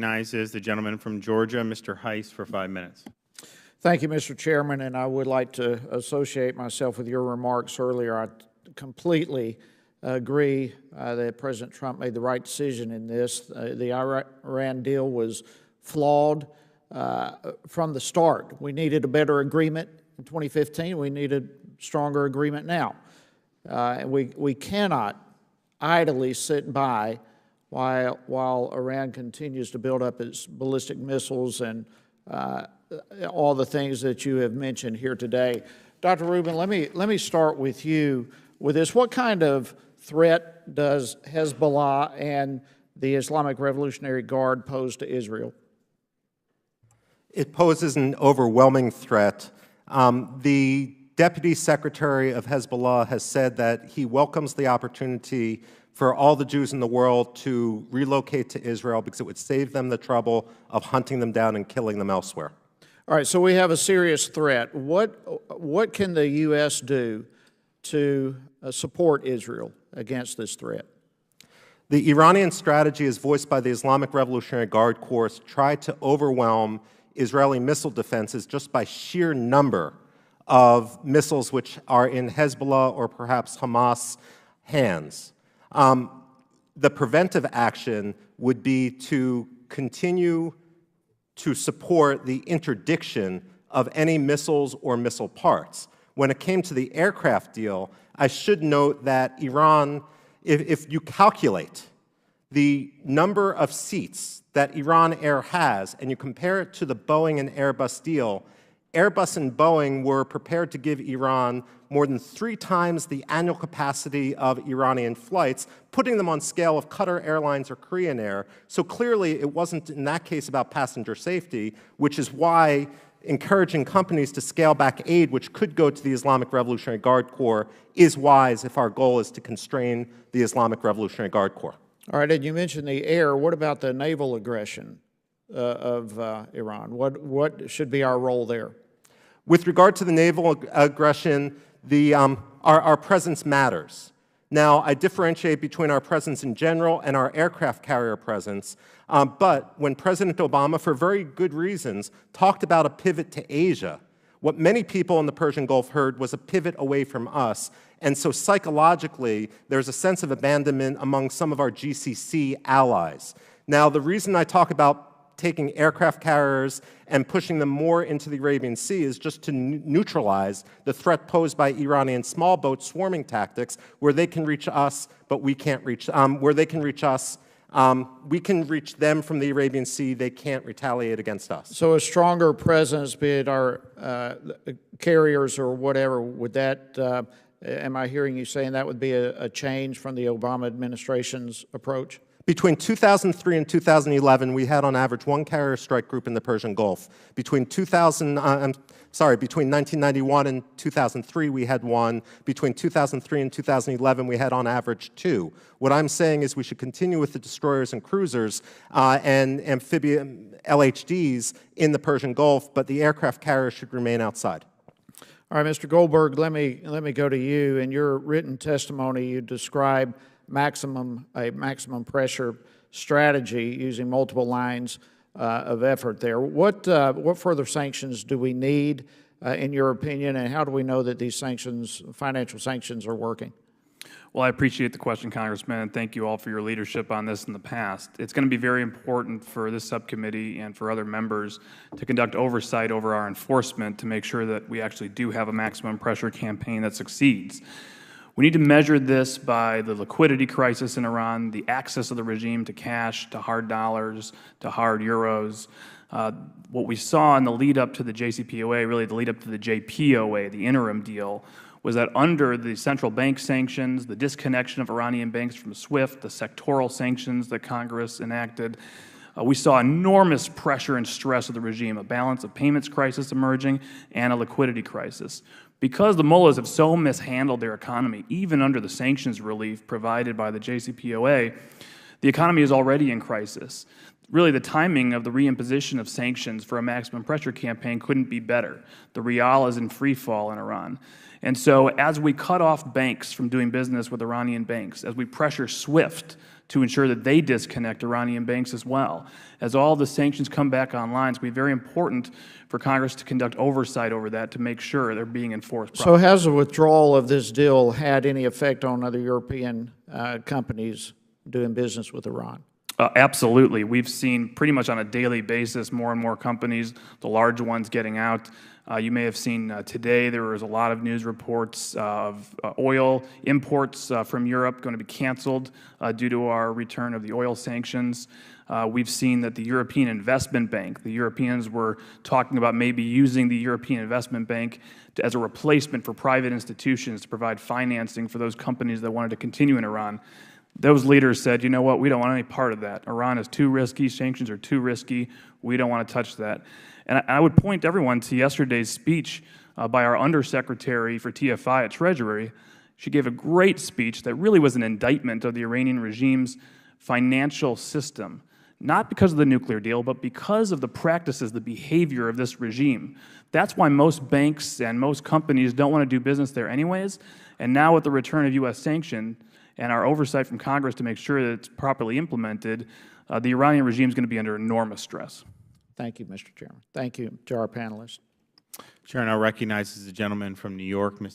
Recognizes the gentleman from Georgia, Mr. Hice, for 5 minutes. Thank you, Mr. Chairman, and I would like to associate myself with your remarks earlier. I completely agree that President Trump made the right decision in this. The Iran deal was flawed from the start. We needed a better agreement in 2015. We needed a stronger agreement now. We cannot idly sit by while Iran continues to build up its ballistic missiles and all the things that you have mentioned here today. Dr. Rubin, let me start with you with this. What kind of threat does Hezbollah and the Islamic Revolutionary Guard pose to Israel? It poses an overwhelming threat. The Deputy Secretary of Hezbollah has said that he welcomes the opportunity for all the Jews in the world to relocate to Israel because it would save them the trouble of hunting them down and killing them elsewhere. All right, so we have a serious threat. What can the U.S. do to support Israel against this threat? The Iranian strategy, as voiced by the Islamic Revolutionary Guard Corps, tried to overwhelm Israeli missile defenses just by sheer number of missiles which are in Hezbollah or perhaps Hamas hands. The preventive action would be to continue to support the interdiction of any missiles or missile parts. When it came to the aircraft deal, I should note that Iran, if you calculate the number of seats that Iran Air has and you compare it to the Boeing and Airbus deal, Airbus and Boeing were prepared to give Iran more than 3 times the annual capacity of Iranian flights, putting them on scale of Qatar Airlines or Korean Air. So clearly it wasn't in that case about passenger safety, which is why encouraging companies to scale back aid, which could go to the Islamic Revolutionary Guard Corps, is wise if our goal is to constrain the Islamic Revolutionary Guard Corps. All right, and you mentioned the air. What about the naval aggression of Iran? What should be our role there? With regard to the naval aggression, our presence matters. Now, I differentiate between our presence in general and our aircraft carrier presence, but when President Obama, for very good reasons, talked about a pivot to Asia, what many people in the Persian Gulf heard was a pivot away from us, and so psychologically, there's a sense of abandonment among some of our GCC allies. Now, the reason I talk about taking aircraft carriers and pushing them more into the Arabian Sea is just to neutralize the threat posed by Iranian small boat swarming tactics, where they can reach us, but we can't reach, where they can reach us, we can reach them from the Arabian Sea, they can't retaliate against us. So a stronger presence, be it our carriers or whatever, would that, am I hearing you saying that would be a change from the Obama administration's approach? Between 2003 and 2011, we had on average 1 carrier strike group in the Persian Gulf. Between 1991 and 2003, we had 1. Between 2003 and 2011, we had on average 2. What I'm saying is we should continue with the destroyers and cruisers and amphibian LHDs in the Persian Gulf, but the aircraft carriers should remain outside. All right, Mr. Goldberg, let me go to you. In your written testimony, you describe a maximum pressure strategy using multiple lines of effort there. What further sanctions do we need, in your opinion, and how do we know that these sanctions, financial sanctions, are working? Well, I appreciate the question, Congressman, and thank you all for your leadership on this in the past. It's going to be very important for this subcommittee and for other members to conduct oversight over our enforcement to make sure that we actually do have a maximum pressure campaign that succeeds. We need to measure this by the liquidity crisis in Iran, the access of the regime to cash, to hard dollars, to hard euros. What we saw in the lead up to the JCPOA, really the lead up to the JPOA, the interim deal, was that under the central bank sanctions, the disconnection of Iranian banks from SWIFT, the sectoral sanctions that Congress enacted, we saw enormous pressure and stress of the regime, a balance of payments crisis emerging and a liquidity crisis. Because the mullahs have so mishandled their economy, even under the sanctions relief provided by the JCPOA, the economy is already in crisis. Really, the timing of the reimposition of sanctions for a maximum pressure campaign couldn't be better. The rial is in free fall in Iran. And so as we cut off banks from doing business with Iranian banks, as we pressure SWIFT to ensure that they disconnect Iranian banks as well. As all the sanctions come back online, it's going to be very important for Congress to conduct oversight over that to make sure they're being enforced properly. So has the withdrawal of this deal had any effect on other European companies doing business with Iran? Absolutely. We've seen pretty much on a daily basis more and more companies, the large ones, getting out. You may have seen today there was a lot of news reports of oil imports from Europe going to be canceled due to our return of the oil sanctions. We've seen that the European Investment Bank, the Europeans were talking about maybe using the European Investment Bank as a replacement for private institutions to provide financing for those companies that wanted to continue in Iran. Those leaders said, you know what, we don't want any part of that. Iran is too risky, sanctions are too risky, we don't want to touch that. And I would point everyone to yesterday's speech by our Undersecretary for TFI at Treasury. She gave a great speech that really was an indictment of the Iranian regime's financial system, not because of the nuclear deal, but because of the practices, the behavior of this regime. That's why most banks and most companies don't want to do business there anyways. And now with the return of U.S. sanction and our oversight from Congress to make sure that it's properly implemented, the Iranian regime is going to be under enormous stress. Thank you, Mr. Chairman. Thank you to our panelists. Chair now recognizes the gentleman from New York, Mr.